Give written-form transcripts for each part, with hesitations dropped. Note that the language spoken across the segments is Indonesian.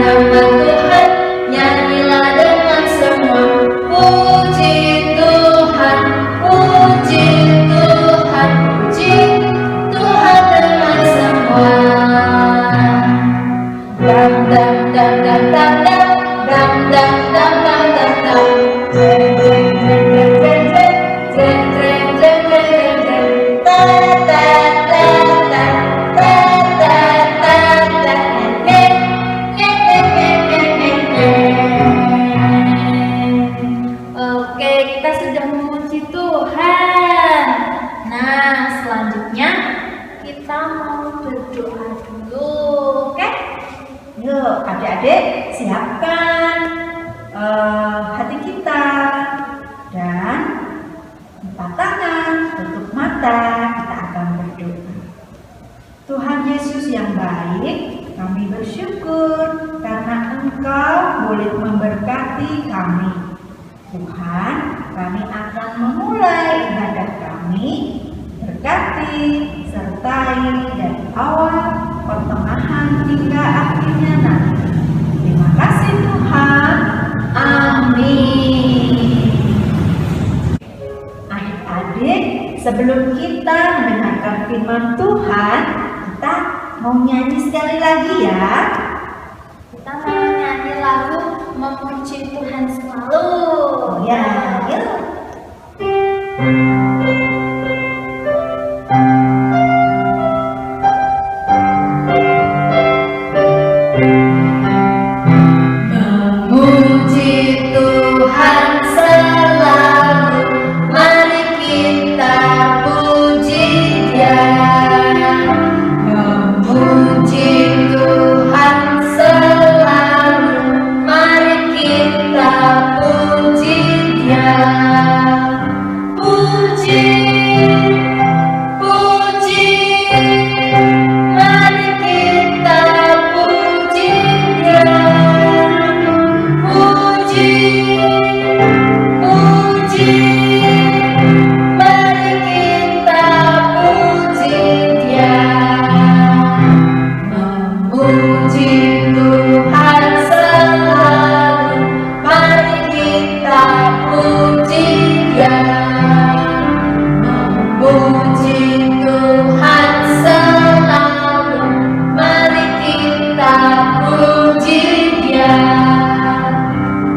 nama Tuhan, nyanyilah dengan semua. Puji Tuhan, puji Tuhan, puji Tuhan dengan semua. Dam dam dam dam dam dam dam dam dam dam dam dam. Jeng jeng jeng jeng jeng jeng jeng jeng jeng jeng jeng. Ta ta ta ta ta ta ta ta. Neng neng neng neng neng neng neng. Oke, kita sudah memuji Tuhan. Nah, selanjutnya kita mau berdoa dulu, oke? Yuk, adik-adik siapkan hati kita dan empat tangan, tutup mata, kita akan berdoa. Tuhan Yesus yang baik, kami bersyukur karena Engkau boleh memberkati kami. Tuhan, kami akan memulai ibadah kami, berkati, sertai dari awal, pertengahan hingga akhirnya nanti. Terima kasih Tuhan. Amin. Adik-adik, sebelum kita mendengarkan firman Tuhan, kita mau nyanyi sekali lagi ya. Kita mau nyanyi lagu Memuji Tuhan Selalu. Oh ya, yuk. Memuji Tuhan selalu, mari kita puji Dia. Memuji Tuhan selalu, mari kita puji Dia. Puji, puji, mari kita puji Dia. Puji, puji, mari kita puji Dia. Memuji Tuhan selalu, mari kita puji Dia. Memuji Tuhan selalu, mari kita puji Dia.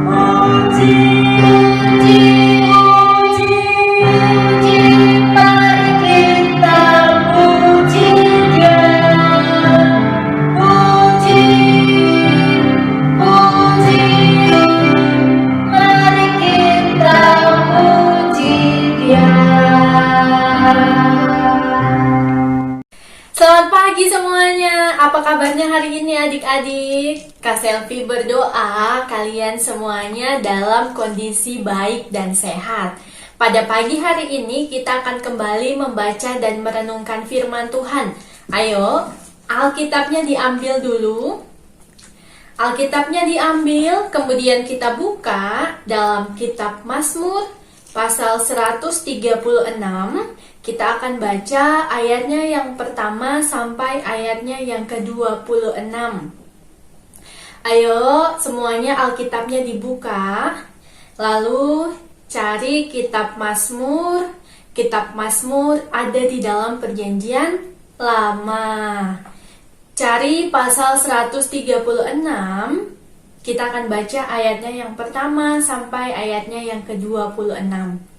Puji, puji, puji, puji, mari kita puji Dia. Puji, puji, mari kita puji Dia. Selamat pagi semuanya. Apa kabarnya hari ini adik-adik? Kak Selvi berdoa kalian semuanya dalam kondisi baik dan sehat. Pada pagi hari ini kita akan kembali membaca dan merenungkan firman Tuhan. Ayo, Alkitabnya diambil dulu. Alkitabnya diambil, kemudian kita buka dalam kitab Mazmur pasal 136. Kita akan baca ayatnya yang pertama sampai ayatnya yang ke-26. Ayo, semuanya Alkitabnya dibuka. Lalu cari kitab Mazmur. Kitab Mazmur ada di dalam Perjanjian Lama. Cari pasal 136. Kita akan baca ayatnya yang pertama sampai ayatnya yang ke-26.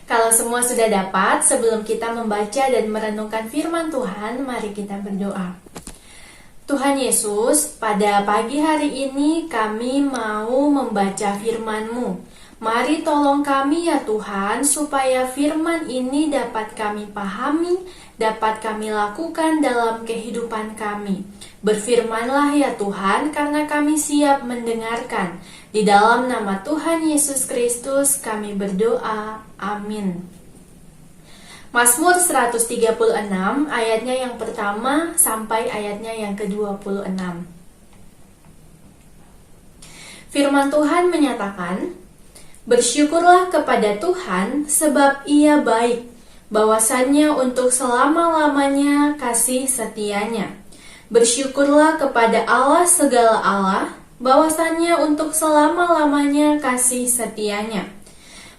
Kalau semua sudah dapat, sebelum kita membaca dan merenungkan firman Tuhan, mari kita berdoa. Tuhan Yesus, pada pagi hari ini kami mau membaca firman-Mu. Mari tolong kami ya Tuhan, supaya firman ini dapat kami pahami, dapat kami lakukan dalam kehidupan kami. Berfirmanlah ya Tuhan, karena kami siap mendengarkan. Di dalam nama Tuhan Yesus Kristus kami berdoa. Amin. Mazmur 136 ayatnya yang pertama sampai ayatnya yang ke-26. Firman Tuhan menyatakan, bersyukurlah kepada Tuhan sebab Ia baik, bahwasannya untuk selama-lamanya kasih setianya. Bersyukurlah kepada Allah segala Allah, bahwasannya untuk selama-lamanya kasih setianya.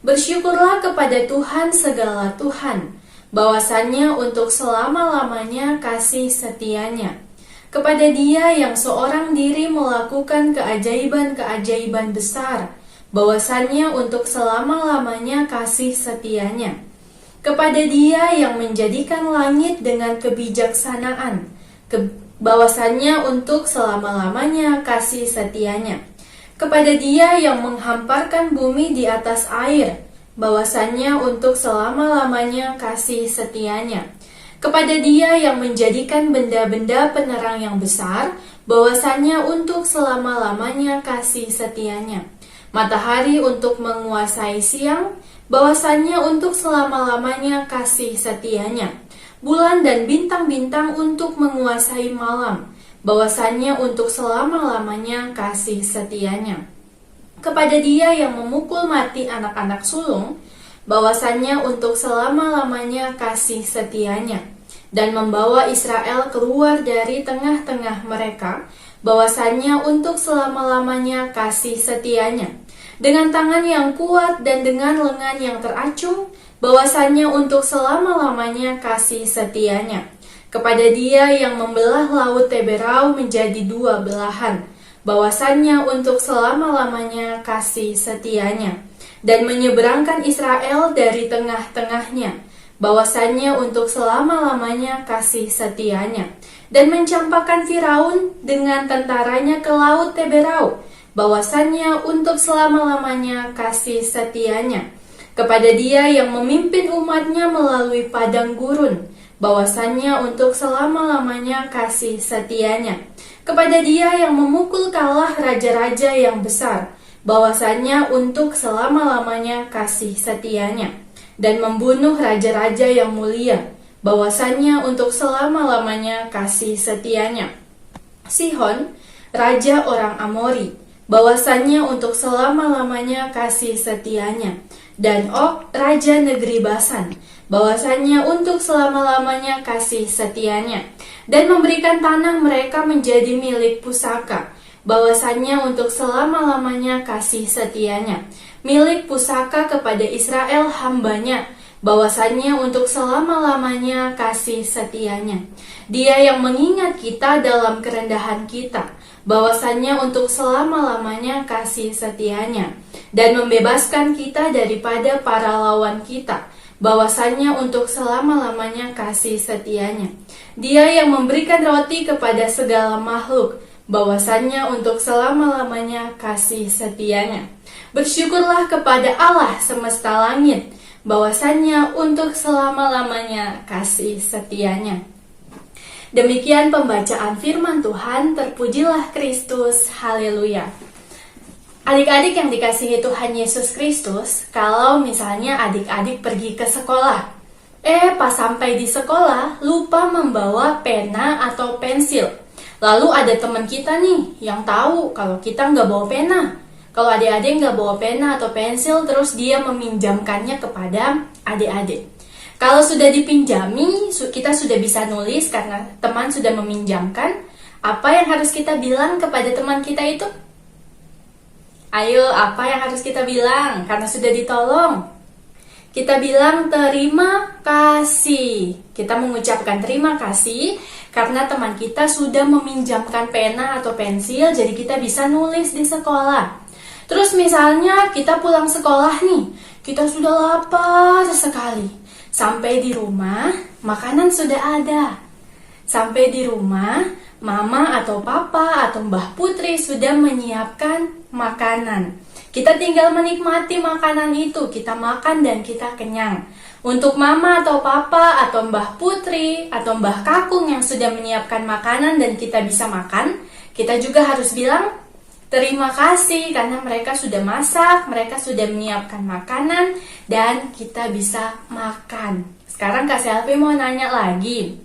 Bersyukurlah kepada Tuhan segala Tuhan, bahwasannya untuk selama-lamanya kasih setianya. Kepada Dia yang seorang diri melakukan keajaiban-keajaiban besar, bahwasannya untuk selama-lamanya kasih setianya. Kepada Dia yang menjadikan langit dengan kebijaksanaan, bahwasannya untuk selama-lamanya kasih setianya. Kepada Dia yang menghamparkan bumi di atas air, bahwasannya untuk selama-lamanya kasih setianya. Kepada Dia yang menjadikan benda-benda penerang yang besar, bahwasannya untuk selama-lamanya kasih setianya. Matahari untuk menguasai siang, bahwasannya untuk selama-lamanya kasih setianya. Bulan dan bintang-bintang untuk menguasai malam, bahwasannya untuk selama-lamanya kasih setianya. Kepada Dia yang memukul mati anak-anak sulung, bahwasannya untuk selama-lamanya kasih setianya, dan membawa Israel keluar dari tengah-tengah mereka, bahwasannya untuk selama-lamanya kasih setianya. Dengan tangan yang kuat dan dengan lengan yang teracung, bahwasannya untuk selama-lamanya kasih setianya. Kepada Dia yang membelah laut Teberau menjadi dua belahan, bahwasannya untuk selama-lamanya kasih setianya, dan menyeberangkan Israel dari tengah-tengahnya, bahwasannya untuk selama-lamanya kasih setianya, dan mencampakkan Firaun dengan tentaranya ke laut Teberau, bahwasannya untuk selama-lamanya kasih setianya. Kepada Dia yang memimpin umatnya melalui padang gurun, bahwasannya untuk selama-lamanya kasih setianya. Kepada Dia yang memukul kalah raja-raja yang besar, bahwasannya untuk selama-lamanya kasih setianya. Dan membunuh raja-raja yang mulia, bahwasannya untuk selama-lamanya kasih setianya. Sihon, raja orang Amori, bahwasannya untuk selama-lamanya kasih setianya. Dan Og, raja negeri Basan, bahwasannya untuk selama-lamanya kasih setianya. Dan memberikan tanah mereka menjadi milik pusaka, bahwasannya untuk selama-lamanya kasih setianya. Milik pusaka kepada Israel hambanya, bahwasannya untuk selama-lamanya kasih setianya. Dia yang mengingat kita dalam kerendahan kita, bahwasannya untuk selama-lamanya kasih setianya. Dan membebaskan kita daripada para lawan kita, bahwasannya untuk selama-lamanya kasih setianya. Dia yang memberikan roti kepada segala makhluk, bahwasannya untuk selama-lamanya kasih setianya. Bersyukurlah kepada Allah semesta langit, bahwasannya untuk selama-lamanya kasih setianya. Demikian pembacaan firman Tuhan, terpujilah Kristus, haleluya. Adik-adik yang dikasihi Tuhan Yesus Kristus, kalau misalnya adik-adik pergi ke sekolah, pas sampai di sekolah lupa membawa pena atau pensil. Lalu ada teman kita nih yang tahu kalau kita nggak bawa pena. Kalau adik-adik nggak bawa pena atau pensil, terus dia meminjamkannya kepada adik-adik. Kalau sudah dipinjami, kita sudah bisa nulis karena teman sudah meminjamkan. Apa yang harus kita bilang kepada teman kita itu? Ayo, apa yang harus kita bilang? Karena sudah ditolong. Kita bilang terima kasih. Kita mengucapkan terima kasih karena teman kita sudah meminjamkan pena atau pensil, jadi kita bisa nulis di sekolah. Terus misalnya kita pulang sekolah nih, kita sudah lapar sekali. Sampai di rumah, makanan sudah ada. Sampai di rumah, mama atau papa atau Mbah Putri sudah menyiapkan makanan. Kita tinggal menikmati makanan itu, kita makan dan kita kenyang. Untuk mama atau papa atau Mbah Putri atau Mbah Kakung yang sudah menyiapkan makanan dan kita bisa makan, kita juga harus bilang terima kasih karena mereka sudah masak, mereka sudah menyiapkan makanan dan kita bisa makan. Sekarang Kak Selvi mau nanya lagi.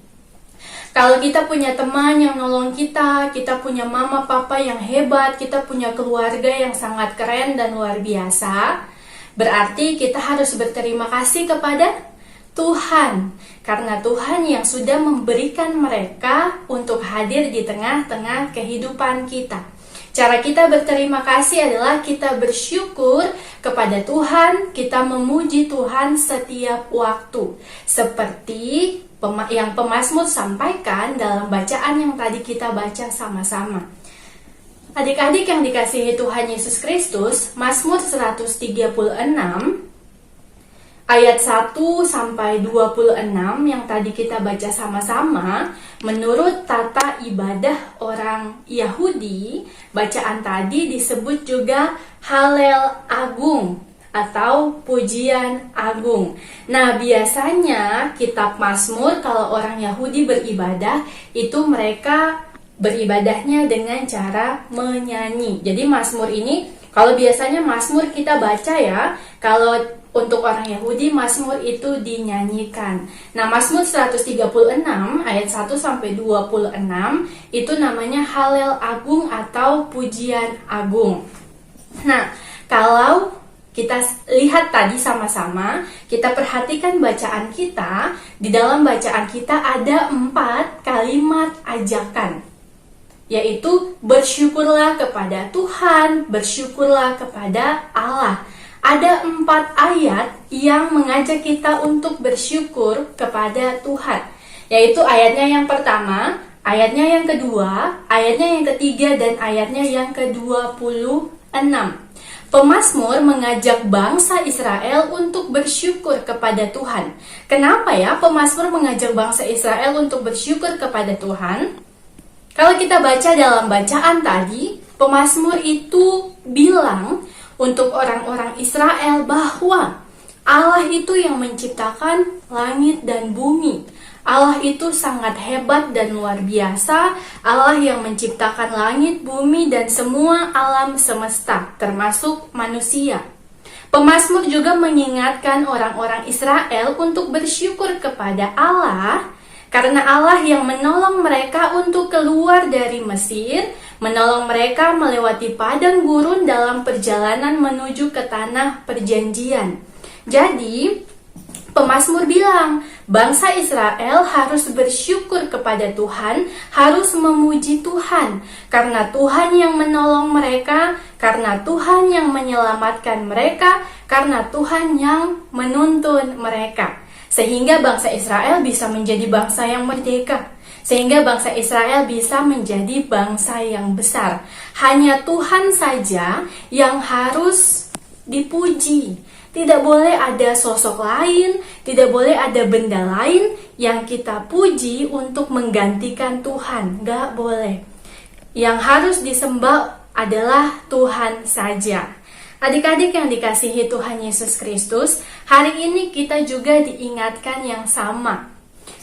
Kalau kita punya teman yang nolong kita punya mama papa yang hebat, kita punya keluarga yang sangat keren dan luar biasa, berarti kita harus berterima kasih kepada Tuhan, karena Tuhan yang sudah memberikan mereka untuk hadir di tengah-tengah kehidupan kita. Cara kita berterima kasih adalah kita bersyukur kepada Tuhan, kita memuji Tuhan setiap waktu. Seperti yang pemazmur sampaikan dalam bacaan yang tadi kita baca sama-sama. Adik-adik yang dikasihi Tuhan Yesus Kristus, Mazmur 136 ayat 1 sampai 26 yang tadi kita baca sama-sama, menurut tata ibadah orang Yahudi, bacaan tadi disebut juga Halel Agung atau pujian agung. Nah, biasanya kitab Mazmur kalau orang Yahudi beribadah, itu mereka beribadahnya dengan cara menyanyi. Jadi Mazmur ini, kalau biasanya Mazmur kita baca ya, kalau untuk orang Yahudi Mazmur itu dinyanyikan. Nah, Mazmur 136 ayat 1 sampai 26 itu namanya Halel Agung atau pujian agung. Nah, kalau kita lihat tadi sama-sama, kita perhatikan bacaan kita. Di dalam bacaan kita ada 4 kalimat ajakan, yaitu bersyukurlah kepada Tuhan, bersyukurlah kepada Allah. Ada 4 ayat yang mengajak kita untuk bersyukur kepada Tuhan, yaitu ayatnya yang pertama, ayatnya yang kedua, ayatnya yang ketiga, dan ayatnya yang ke-26. Pemazmur mengajak bangsa Israel untuk bersyukur kepada Tuhan. Kenapa ya pemazmur mengajak bangsa Israel untuk bersyukur kepada Tuhan? Kalau kita baca dalam bacaan tadi, pemazmur itu bilang untuk orang-orang Israel bahwa Allah itu yang menciptakan langit dan bumi. Allah itu sangat hebat dan luar biasa. Allah yang menciptakan langit, bumi, dan semua alam semesta, termasuk manusia. Pemazmur juga mengingatkan orang-orang Israel untuk bersyukur kepada Allah, karena Allah yang menolong mereka untuk keluar dari Mesir, menolong mereka melewati padang gurun dalam perjalanan menuju ke tanah perjanjian. Jadi, pemazmur bilang, bangsa Israel harus bersyukur kepada Tuhan, harus memuji Tuhan, karena Tuhan yang menolong mereka, karena Tuhan yang menyelamatkan mereka, karena Tuhan yang menuntun mereka. Sehingga bangsa Israel bisa menjadi bangsa yang merdeka. Sehingga bangsa Israel bisa menjadi bangsa yang besar. Hanya Tuhan saja yang harus dipuji. Tidak boleh ada sosok lain, tidak boleh ada benda lain yang kita puji untuk menggantikan Tuhan. Gak boleh. Yang harus disembah adalah Tuhan saja. Adik-adik yang dikasihi Tuhan Yesus Kristus, hari ini kita juga diingatkan yang sama.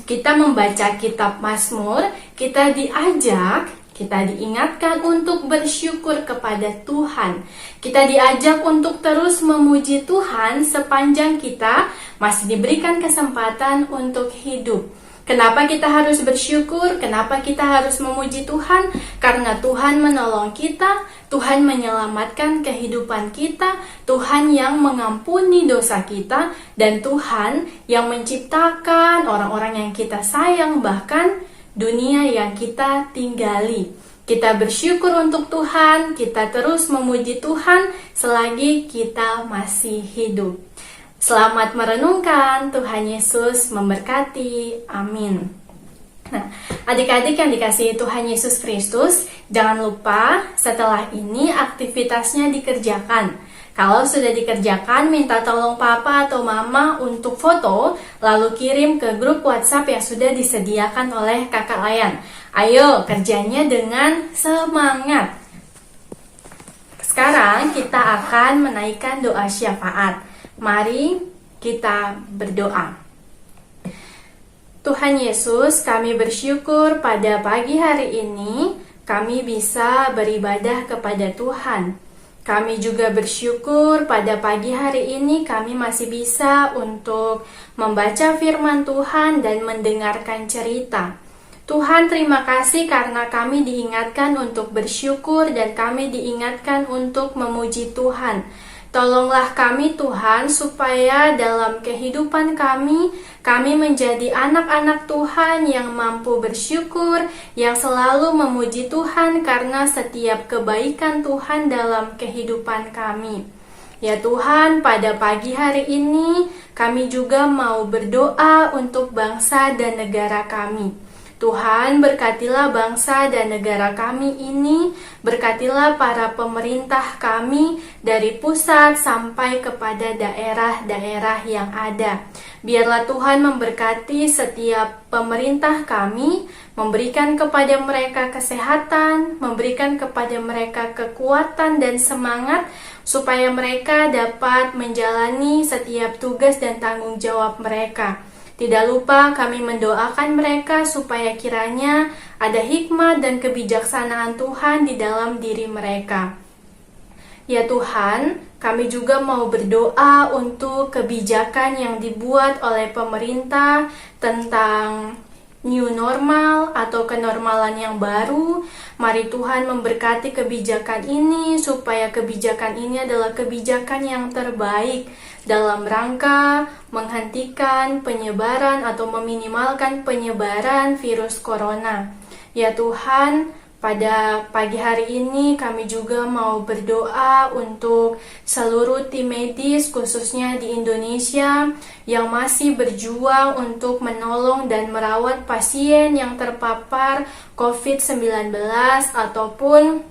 Kita membaca kitab Mazmur, kita diajak, kita diingatkan untuk bersyukur kepada Tuhan. Kita diajak untuk terus memuji Tuhan sepanjang kita masih diberikan kesempatan untuk hidup. Kenapa kita harus bersyukur? Kenapa kita harus memuji Tuhan? Karena Tuhan menolong kita, Tuhan menyelamatkan kehidupan kita, Tuhan yang mengampuni dosa kita, dan Tuhan yang menciptakan orang-orang yang kita sayang, bahkan dunia yang kita tinggali. Kita bersyukur untuk Tuhan, kita terus memuji Tuhan selagi kita masih hidup. Selamat merenungkan, Tuhan Yesus memberkati. Amin. Nah, adik-adik yang dikasihi Tuhan Yesus Kristus, jangan lupa setelah ini aktivitasnya dikerjakan. Kalau sudah dikerjakan, minta tolong papa atau mama untuk foto, lalu kirim ke grup WhatsApp yang sudah disediakan oleh kakak Layan. Ayo, kerjanya dengan semangat. Sekarang kita akan menaikkan doa syafaat. Mari kita berdoa. Tuhan Yesus, kami bersyukur pada pagi hari ini kami bisa beribadah kepada Tuhan. Kami juga bersyukur pada pagi hari ini kami masih bisa untuk membaca firman Tuhan dan mendengarkan cerita. Tuhan, terima kasih karena kami diingatkan untuk bersyukur dan kami diingatkan untuk memuji Tuhan. Tolonglah kami Tuhan, supaya dalam kehidupan kami menjadi anak-anak Tuhan yang mampu bersyukur, yang selalu memuji Tuhan karena setiap kebaikan Tuhan dalam kehidupan kami. Ya Tuhan, pada pagi hari ini kami juga mau berdoa untuk bangsa dan negara kami. Tuhan, berkatilah bangsa dan negara kami ini, berkatilah para pemerintah kami dari pusat sampai kepada daerah-daerah yang ada. Biarlah Tuhan memberkati setiap pemerintah kami, memberikan kepada mereka kesehatan, memberikan kepada mereka kekuatan dan semangat, supaya mereka dapat menjalani setiap tugas dan tanggung jawab mereka. Tidak lupa kami mendoakan mereka supaya kiranya ada hikmat dan kebijaksanaan Tuhan di dalam diri mereka. Ya Tuhan, kami juga mau berdoa untuk kebijakan yang dibuat oleh pemerintah tentang new normal atau kenormalan yang baru. Mari Tuhan memberkati kebijakan ini, supaya kebijakan ini adalah kebijakan yang terbaik dalam rangka menghentikan penyebaran atau meminimalkan penyebaran virus corona. Ya Tuhan, pada pagi hari ini kami juga mau berdoa untuk seluruh tim medis, khususnya di Indonesia, yang masih berjuang untuk menolong dan merawat pasien yang terpapar COVID-19 ataupun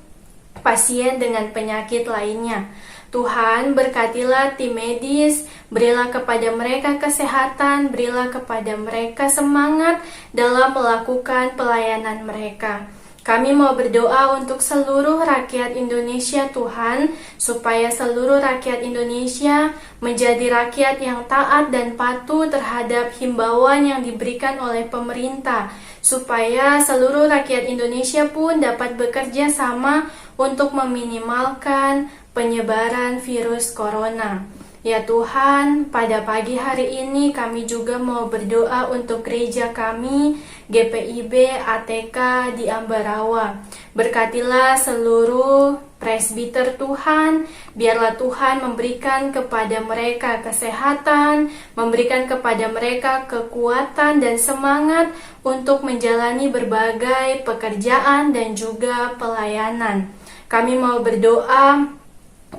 pasien dengan penyakit lainnya. Tuhan, berkatilah tim medis, berilah kepada mereka kesehatan, berilah kepada mereka semangat dalam melakukan pelayanan mereka. Kami mau berdoa untuk seluruh rakyat Indonesia, Tuhan, supaya seluruh rakyat Indonesia menjadi rakyat yang taat dan patuh terhadap himbauan yang diberikan oleh pemerintah, supaya seluruh rakyat Indonesia pun dapat bekerja sama untuk meminimalkan penyebaran virus corona. Ya Tuhan, pada pagi hari ini kami juga mau berdoa untuk gereja kami, GPIB ATK di Ambarawa. Berkatilah seluruh presbiter Tuhan, biarlah Tuhan memberikan kepada mereka kesehatan, memberikan kepada mereka kekuatan dan semangat untuk menjalani berbagai pekerjaan dan juga pelayanan. Kami mau berdoa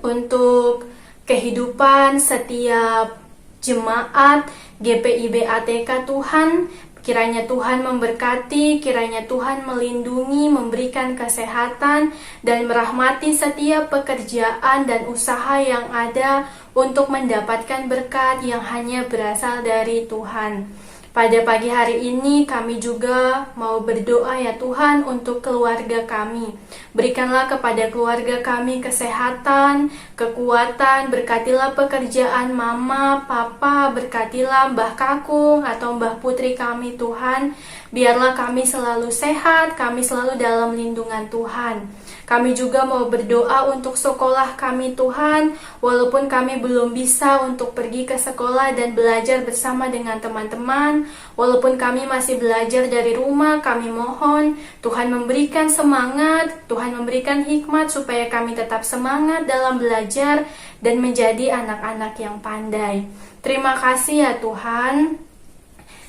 untuk kehidupan setiap jemaat GPIB ATK Tuhan. Kiranya Tuhan memberkati, kiranya Tuhan melindungi, memberikan kesehatan, dan merahmati setiap pekerjaan dan usaha yang ada untuk mendapatkan berkat yang hanya berasal dari Tuhan. Pada pagi hari ini kami juga mau berdoa ya Tuhan untuk keluarga kami. Berikanlah kepada keluarga kami kesehatan, kekuatan, berkatilah pekerjaan mama, papa, berkatilah Mbah Kakung atau Mbah Putri kami Tuhan. Biarlah kami selalu sehat, kami selalu dalam lindungan Tuhan. Kami juga mau berdoa untuk sekolah kami Tuhan, walaupun kami belum bisa untuk pergi ke sekolah dan belajar bersama dengan teman-teman, walaupun kami masih belajar dari rumah, kami mohon Tuhan memberikan semangat, Tuhan memberikan hikmat supaya kami tetap semangat dalam belajar dan menjadi anak-anak yang pandai. Terima kasih ya Tuhan.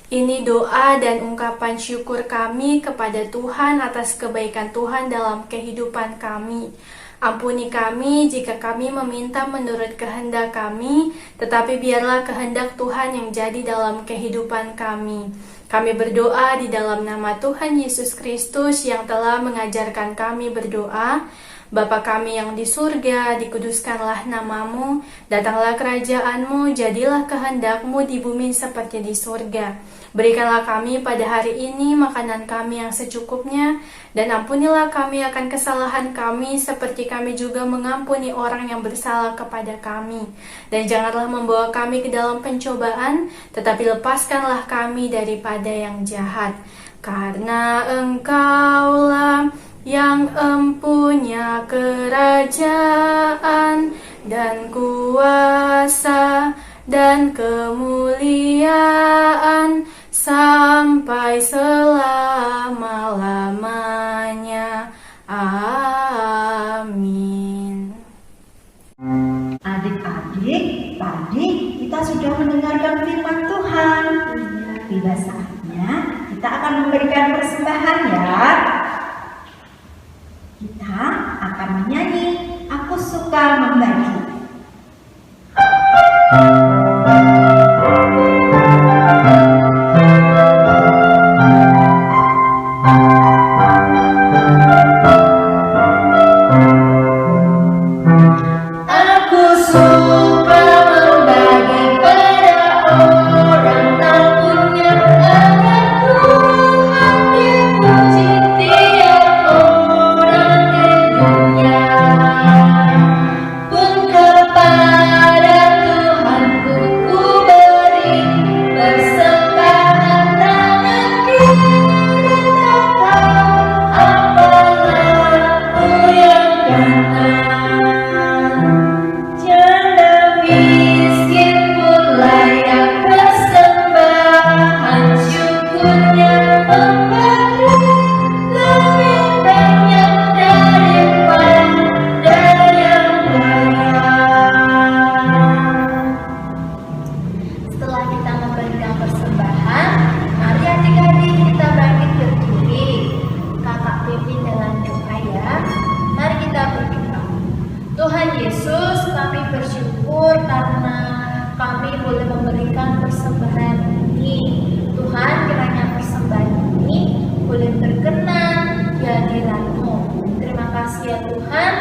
Ini doa dan ungkapan syukur kami kepada Tuhan atas kebaikan Tuhan dalam kehidupan kami. Ampuni kami jika kami meminta menurut kehendak kami, tetapi biarlah kehendak Tuhan yang jadi dalam kehidupan kami. Kami berdoa di dalam nama Tuhan Yesus Kristus yang telah mengajarkan kami berdoa. Bapa kami yang di surga, dikuduskanlah namamu, datanglah kerajaanmu, jadilah kehendakmu di bumi seperti di surga. Berikanlah kami pada hari ini makanan kami yang secukupnya, dan ampunilah kami akan kesalahan kami seperti kami juga mengampuni orang yang bersalah kepada kami. Dan janganlah membawa kami ke dalam pencobaan, tetapi lepaskanlah kami daripada yang jahat. Karena Engkaulah yang empunya kerajaan dan kuasa dan kemuliaan sampai selama-lamanya. Amin. Adik mendengarkan firman Tuhan. Tiba saatnya kita akan memberikan persembahan ya. Kita akan menyanyi Aku Suka Membagi. Aku suka membagi pada orang tak punya, agar Tuhan dipuji tiap orang di dunia. Pun kepada Tuhanku ku beri persembahan, tanganku dan tak tahu apalah ku yang kena. Janda miskin pun layak persembahan syukurnya, memberi lebih banyak daripada yang kaya. Setelah kita memberikan persembahan, mari adik-adik kita bangkit berdiri. Kakak pimpin dengan doa ya. Mari kita berdoa. Tuhan Yesus, kami bersyukur karena kami boleh memberikan persembahan ini. Tuhan, kiranya persembahan ini boleh berkenan di hadirat-Mu. Terima kasih ya Tuhan.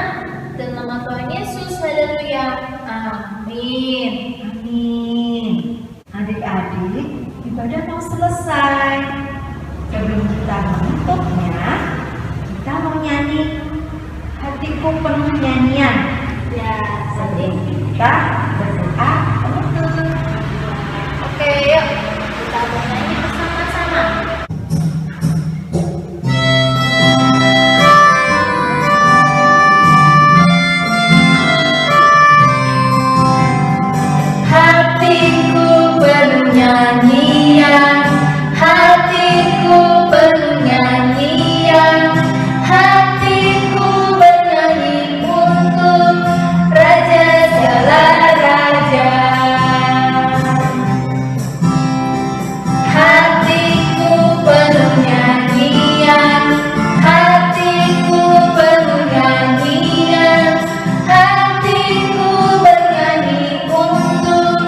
Dan nama Tuhan Yesus, haleluya. Amin. Amin. Adik-adik, ibadah mau selesai. Sebelum kita menutupnya, kita mau nyanyi Hatiku Penuh Nyanyian. Ya, Sebelum kita berdoa penutup. oke, yuk kita bernyanyi bersama-sama. Hatiku penuh nyanyian, hatiku penuh nyanyian, hatiku bernyanyi untuk Raja segala raja. Hatiku penuh nyanyian, hatiku penuh nyanyian, hatiku bernyanyi untuk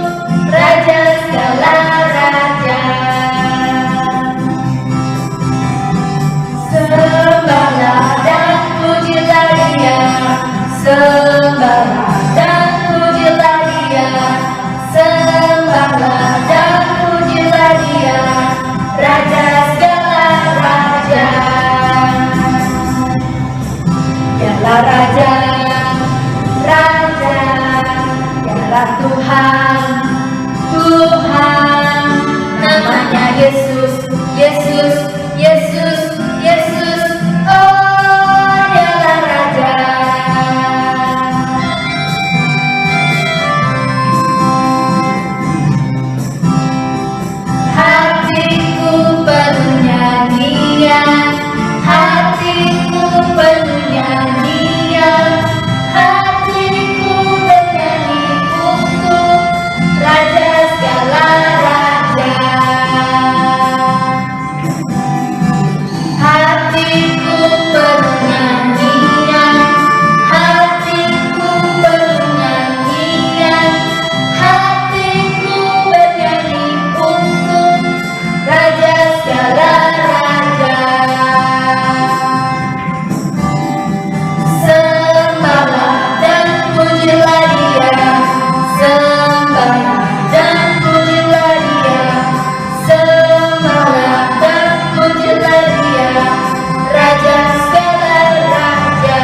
Raja segala raja. Sembahlah dan pujilah Dia, sembahlah dan pujilah Dia, sembahlah dan pujilah Dia, Raja segala raja. Dialah Raja, Raja, dialah Tuhan, Tuhan, namanya Yesus, Yesus, Yesus, Yesus, oh dialah Raja. Hatiku penuh nyanyian, hatiku penuh nyanyian, hatiku bernyanyi untuk Raja segala raja. Hatiku penuh nyanyian, hatiku penuh nyanyian, hatiku bernyanyi untuk Raja segala raja. Sembahlah dan pujilah Dia, sembahlah dan pujilah Dia, sembahlah dan pujilah Dia, Raja segala raja.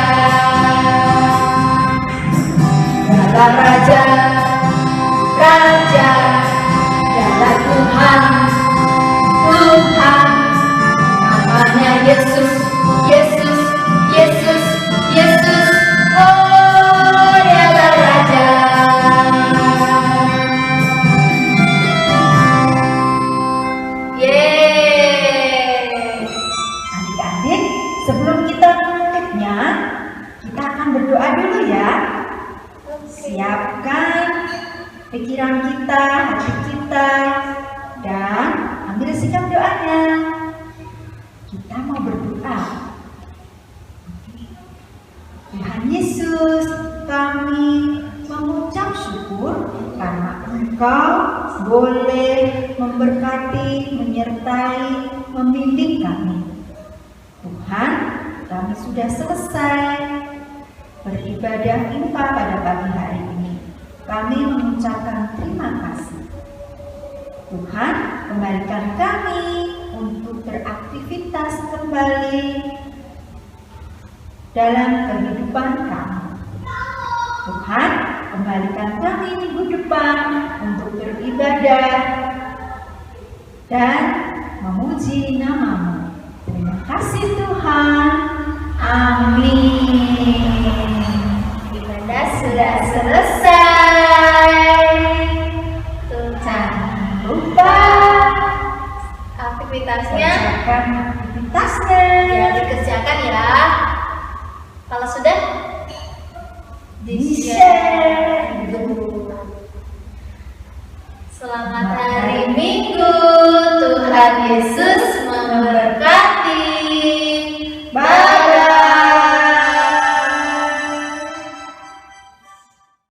Dialah Raja, Raja, dialah Tuhan, Tuhan, namanya Yesus, Yesus, Yesus, Yesus, oh dialah Raja. Yeay. Adik-adik, sebelum kita menutupnya, kita akan berdoa dulu ya. Siapkan pikiran kita, hati kita, selesai dan ambil sikap doanya. Kita mau berdoa. Tuhan Yesus, kami mengucap syukur karena Engkau boleh memberkati, menyertai, membimbing kami. Tuhan, kami sudah selesai beribadah Impa pada pagi hari ini. Kami mengucapkan terima kasih. Tuhan, kembalikan kami untuk beraktivitas kembali dalam kehidupan kami. Tuhan, kembalikan kami minggu depan untuk beribadah dan memuji nama-Mu. Terima kasih Tuhan. Amin. Ibadah sudah selesai. Jangan lupa Aktivitasnya kerjakan aktivitasnya. ya dikerjakan ya. Kalau sudah Di-share. Selamat hari Minggu. Tuhan Yesus memberkati.